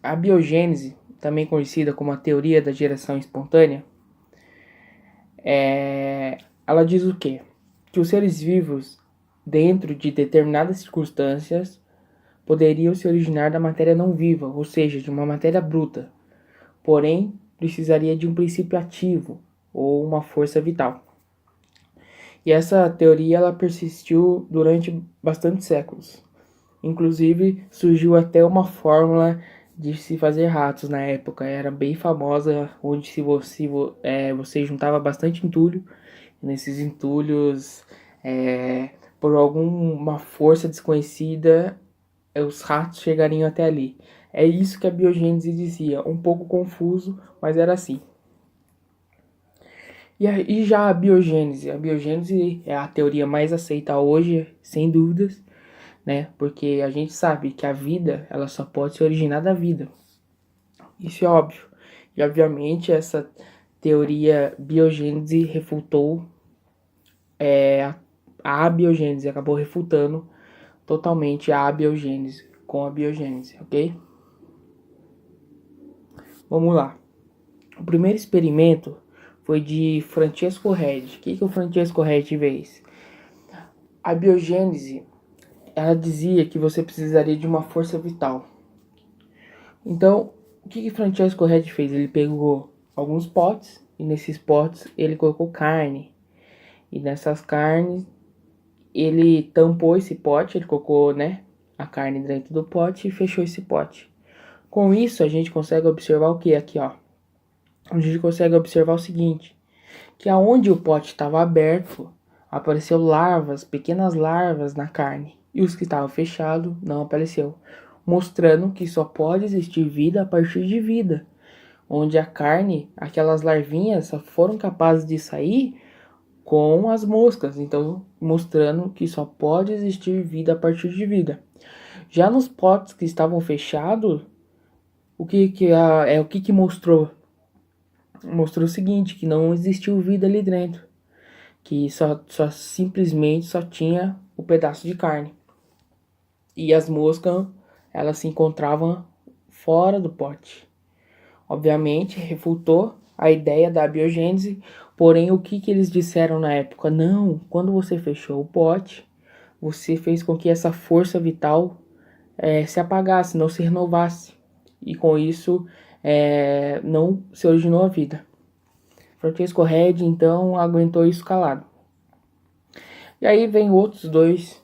A biogênese, também conhecida como a teoria da geração espontânea, ela diz o quê? Que os seres vivos, dentro de determinadas circunstâncias, poderiam se originar da matéria não viva, ou seja, de uma matéria bruta, porém precisaria de um princípio ativo ou uma força vital. E essa teoria ela persistiu durante bastantes séculos. Inclusive surgiu até uma fórmula de se fazer ratos na época, era bem famosa, onde se você juntava bastante entulho, e nesses entulhos, por alguma força desconhecida, os ratos chegariam até ali. É isso que a biogênese dizia, um pouco confuso, mas era assim. E já a biogênese é a teoria mais aceita hoje, sem dúvidas, né? Porque a gente sabe que a vida, ela só pode se originar da vida. Isso é óbvio. E obviamente essa teoria biogênese refutou a abiogênese, acabou refutando totalmente a abiogênese com a biogênese, ok? Vamos lá. O primeiro experimento foi de Francesco Redi. O que o Francesco Redi fez? A biogênese, ela dizia que você precisaria de uma força vital. Então, o que Francesco Redi fez? Ele pegou alguns potes e nesses potes ele colocou carne. E nessas carnes ele tampou esse pote, ele colocou, né, a carne dentro do pote e fechou esse pote. Com isso a gente consegue observar o que aqui, ó? A gente consegue observar o seguinte, que aonde o pote estava aberto, apareceu larvas, pequenas larvas na carne, e os que estavam fechados não apareceu, mostrando que só pode existir vida a partir de vida, onde a carne, aquelas larvinhas só foram capazes de sair com as moscas, então mostrando que só pode existir vida a partir de vida. Já nos potes que estavam fechados, o que mostrou? Mostrou o seguinte, que não existiu vida ali dentro, que simplesmente só tinha o pedaço de carne. E as moscas, elas se encontravam fora do pote. Obviamente, refutou a ideia da biogênese, porém o que eles disseram na época? Não, quando você fechou o pote, você fez com que essa força vital se apagasse, não se renovasse. E com isso, não se originou a vida. Francesco Redi, então, aguentou isso calado. E aí vem outros dois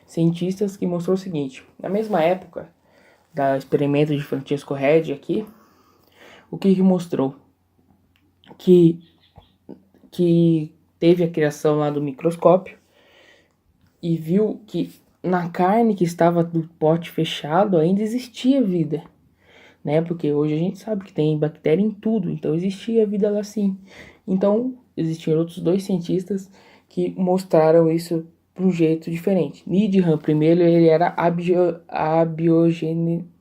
cientistas que mostrou o seguinte. Na mesma época do experimento de Francesco Redi aqui, o que mostrou? Que teve a criação lá do microscópio e viu que na carne que estava do pote fechado ainda existia vida, né? Porque hoje a gente sabe que tem bactéria em tudo, então existia vida lá sim. Então, existiam outros dois cientistas que mostraram isso de um jeito diferente. Needham, primeiro, ele era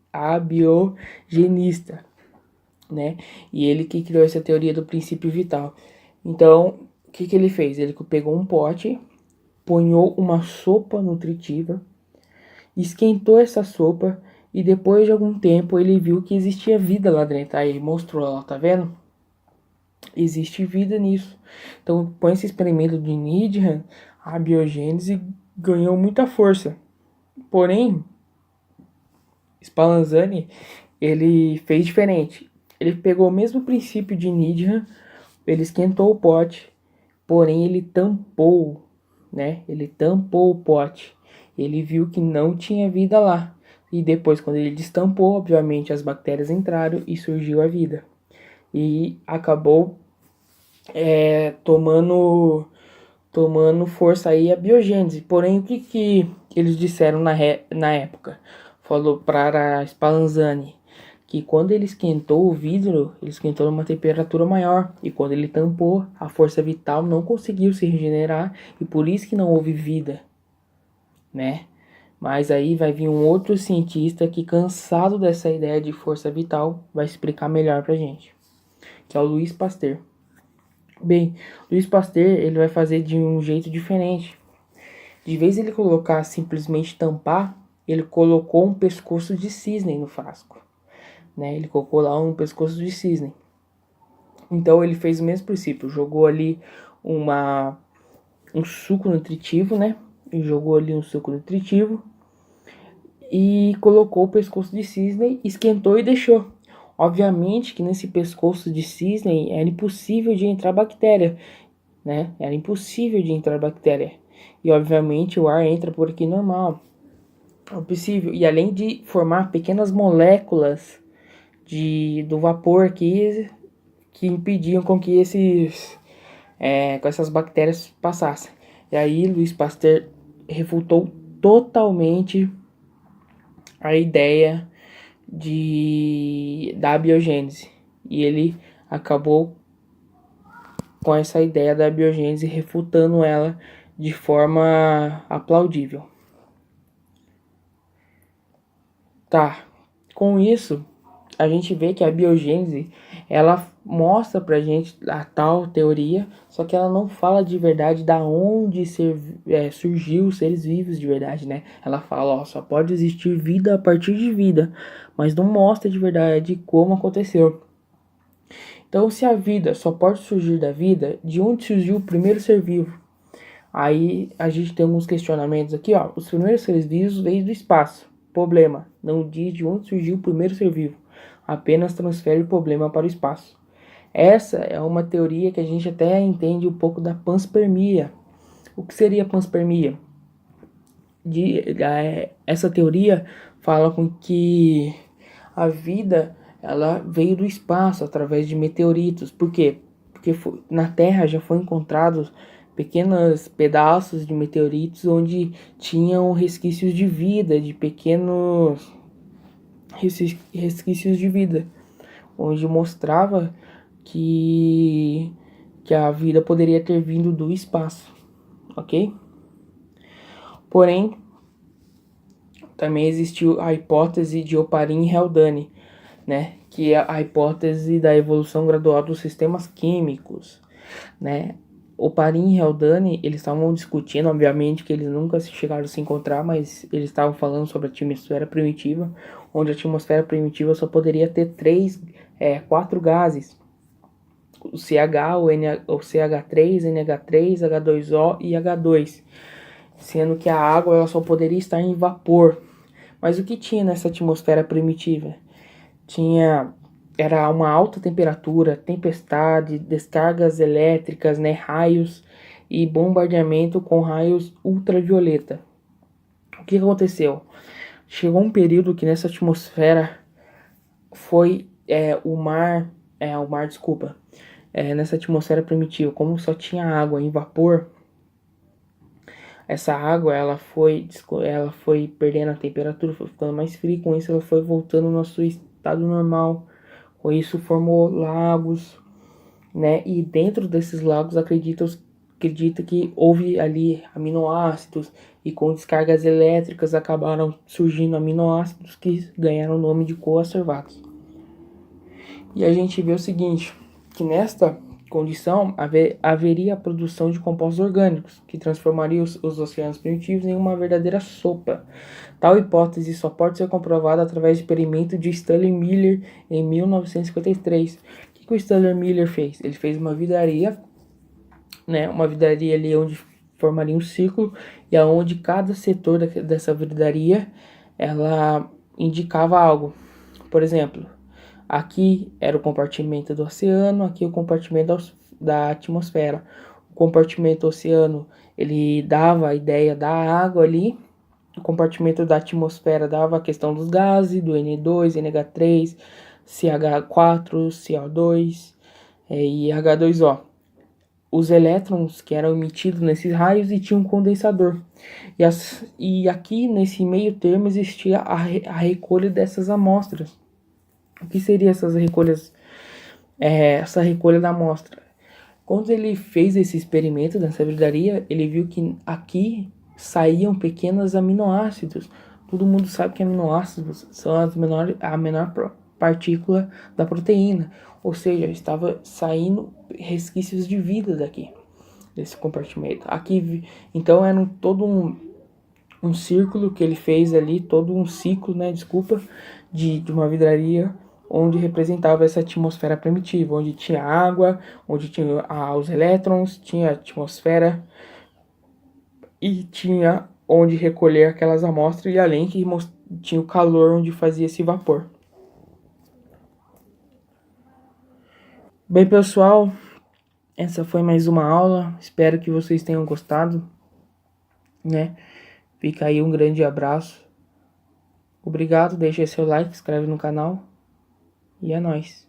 abiogenista, né? E ele que criou essa teoria do princípio vital. Então, o que ele fez? Ele pegou um pote, ponhou uma sopa nutritiva, esquentou essa sopa e depois de algum tempo ele viu que existia vida lá dentro. Aí ele mostrou lá, tá vendo? Existe vida nisso. Então, com esse experimento de Needham, a biogênese ganhou muita força. Porém, Spallanzani, ele fez diferente. Ele pegou o mesmo princípio de Needham, ele esquentou o pote, porém ele tampou, né? Ele tampou o pote. Ele viu que não tinha vida lá. E depois, quando ele destampou, obviamente as bactérias entraram e surgiu a vida. E acabou tomando força aí a biogênese. Porém, o que eles disseram na época? Falou para Spallanzani que quando ele esquentou o vidro, ele esquentou numa temperatura maior. E quando ele tampou, a força vital não conseguiu se regenerar. E por isso que não houve vida, né? Mas aí vai vir um outro cientista que, cansado dessa ideia de força vital, vai explicar melhor pra gente. Que é o Louis Pasteur. Bem, Louis Pasteur, ele vai fazer de um jeito diferente. De vez ele colocar simplesmente tampar, ele colocou um pescoço de cisne no frasco, né? Ele colocou lá um pescoço de cisne. Então ele fez o mesmo princípio, jogou ali um suco nutritivo, né? E jogou ali um suco nutritivo e colocou o pescoço de cisne, esquentou e deixou. Obviamente que nesse pescoço de cisne era impossível de entrar bactéria, né? Era impossível de entrar bactéria. E obviamente o ar entra por aqui normal. É possível. E além de formar pequenas moléculas do vapor que impediam com que com essas bactérias passassem. E aí Louis Pasteur refutou totalmente a ideia da abiogênese. E ele acabou com essa ideia da abiogênese, refutando ela de forma aplaudível. Tá, com isso, a gente vê que a biogênese, ela mostra pra gente a tal teoria, só que ela não fala de verdade da onde surgiu os seres vivos de verdade, né? Ela fala, ó, só pode existir vida a partir de vida, mas não mostra de verdade como aconteceu. Então, se a vida só pode surgir da vida, de onde surgiu o primeiro ser vivo? Aí a gente tem alguns questionamentos aqui, ó. Os primeiros seres vivos veio do espaço. Problema, não diz de onde surgiu o primeiro ser vivo. Apenas transfere o problema para o espaço. Essa é uma teoria que a gente até entende um pouco da panspermia. O que seria panspermia? Essa teoria fala com que a vida ela veio do espaço através de meteoritos. Por quê? Porque na Terra já foram encontrados pequenos pedaços de meteoritos onde tinham resquícios de vida, de pequenos resquícios de vida, onde mostrava que a vida poderia ter vindo do espaço, ok? Porém, também existiu a hipótese de Oparin e Haldane, né? Que é a hipótese da evolução gradual dos sistemas químicos, né? Oparin e Haldane, eles estavam discutindo, obviamente que eles nunca chegaram a se encontrar, mas eles estavam falando sobre a atmosfera primitiva, onde a atmosfera primitiva só poderia ter 4 gases, o CH, o CH3, NH3, H2O e H2, sendo que a água ela só poderia estar em vapor. Mas o que tinha nessa atmosfera primitiva? Era uma alta temperatura, tempestade, descargas elétricas, né, raios e bombardeamento com raios ultravioleta. O que aconteceu? Chegou um período que nessa atmosfera foi nessa atmosfera primitiva, como só tinha água em vapor, essa água ela foi perdendo a temperatura, foi ficando mais fria, com isso ela foi voltando no seu estado normal. Com isso formou lagos, né? E dentro desses lagos acredita que houve ali aminoácidos e com descargas elétricas acabaram surgindo aminoácidos que ganharam o nome de coacervatos. E a gente vê o seguinte, que nesta condição haveria a produção de compostos orgânicos, que transformaria os oceanos primitivos em uma verdadeira sopa. Tal hipótese só pode ser comprovada através do experimento de Stanley Miller em 1953. O que o Stanley Miller fez? Ele fez uma vidraria, né, uma vidraria ali onde formaria um círculo e aonde cada setor dessa vidraria ela indicava algo. Por exemplo, aqui era o compartimento do oceano, aqui o compartimento da atmosfera. O compartimento oceano, ele dava a ideia da água ali. O compartimento da atmosfera dava a questão dos gases, do N2, NH3, CH4, CO2 e H2O. Os elétrons que eram emitidos nesses raios e tinha um condensador. E aqui nesse meio termo existia a recolha dessas amostras. O que seria essas recolhas? Essa recolha da amostra. Quando ele fez esse experimento nessa vidraria, ele viu que aqui saíam pequenos aminoácidos. Todo mundo sabe que aminoácidos são a menor partícula da proteína. Ou seja, estava saindo resquícios de vida daqui, desse compartimento. Aqui, então era todo um círculo que ele fez ali, todo um ciclo, né, desculpa, de uma vidraria, onde representava essa atmosfera primitiva, onde tinha água, onde tinha os elétrons, tinha a atmosfera e tinha onde recolher aquelas amostras e além que tinha o calor onde fazia esse vapor. Bem, pessoal, essa foi mais uma aula, espero que vocês tenham gostado, né? Fica aí um grande abraço. Obrigado, deixe seu like, se inscreve no canal e é nóis.